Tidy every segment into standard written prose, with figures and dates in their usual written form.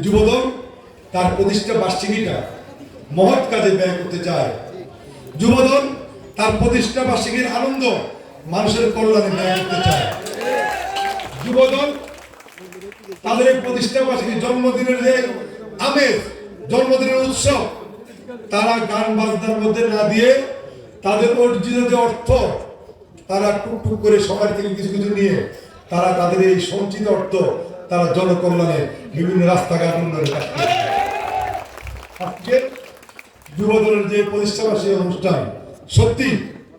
যুবদল তার প্রতিষ্ঠা বার্ষিকীটা মহৎ কাজে ব্যয় করতে চায়। যুবদল তার প্রতিষ্ঠা বার্ষিকীর আনন্দ মানুষের কল্যাণে ব্যয় করতে চায়। যুবদল তাদের এই প্রতিষ্ঠা বার্ষিকী জন্মদিনের যে আমেজ, জন্মদিনের উৎসব, তারা গান বাজনার মধ্যে না দিয়ে তাদের অর্জিত যে অর্থ তারা টুকটুক করে সবার থেকে কিছু কিছু নিয়ে তারা তাদের এই সঞ্চিত অর্থ তারা জনকল্যাণে বিভিন্ন রাস্তাঘাট উন্নয়নের কাজ করে। আজকে যুবদলের যে প্রতিষ্ঠাবার্ষিকী অনুষ্ঠান সত্যি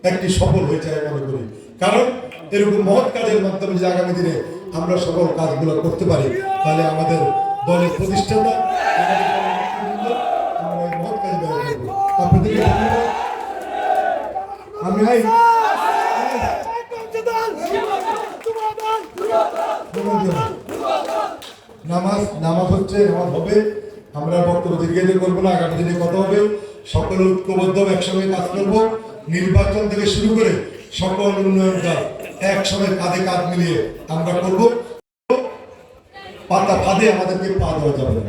একটি সফল হয়েছে আমি মনে করি। কারণ এরকম মহৎ কাজের মাধ্যমে যে আগামী দিনে আমরা সকল কাজগুলো করতে পারি, তাহলে আমাদের দলের প্রতিষ্ঠাতা আমরা এই মহৎ কাজে ব্যবহার করবো। আপনাদেরকে আমি নামাজ হচ্ছে, নামাজ হবে। আমরা বক্তব্য দীর্ঘায়িত করবো না, আগামী দিনে কথা হবে। সকল ঐক্যবদ্ধ একসঙ্গে কাজ করবো। নির্বাচন থেকে শুরু করে সকল উন্নয়ন কাজ একসঙ্গে কাঁধে কাঁধ মিলিয়ে আমরা করবো। পাতা ফাঁদে আমাদেরকে পা দেওয়া যাবে না।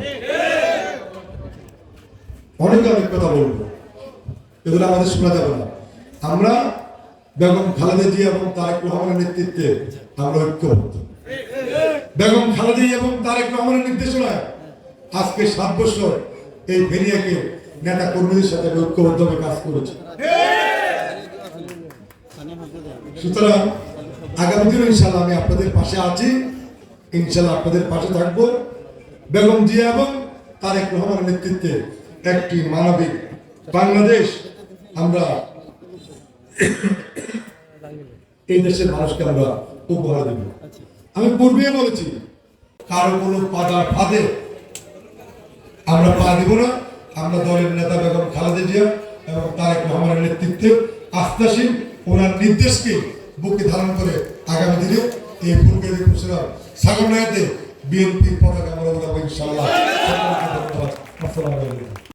অনেক কথা বলবো, এগুলো আমাদের শোনা যাবে না। আমরা বেগম খালেদা জিয়া এবং তারেক রহমানের নেতৃত্বে আমরা ঐক্যবদ্ধ। বেগম খালেদা জিয়া এবং তারেক রহমানের নির্দেশনায় আজকে 7 বছর এই ভেরিয়াকে নেতা কর্মীদের সাথে ঐক্যবদ্ধভাবে কাজ করেছে। সুতরাং আগামী দিনে ইনশাআল্লাহ আমি আপনাদের পাশে আছি, ইনশাআল্লাহ আপনাদের পাশে থাকবো। বেগম জিয়া এবং তারেক রহমানের নেতৃত্বে একটি মানবিক বাংলাদেশ আমরা এই দেশের মানুষকে আমরা উপহার দেব। আমি পূর্বে বলেছি, কারো কোনো ফাঁদে আমরা পা দিব না। আমরা দলের নেতা বেগম খালেদা জিয়া এবং তারেক রহমানের নেতৃত্বে আস্থাশীল, ওনার নির্দেশকে বুকে ধারণ করে আগামী দিনে এই ফুলগাজী উপজেলার সাগরনায়াতে বিএনপির পতাকা আমরা উড়াবো ইনশাআল্লাহ। আসসালামু আলাইকুম।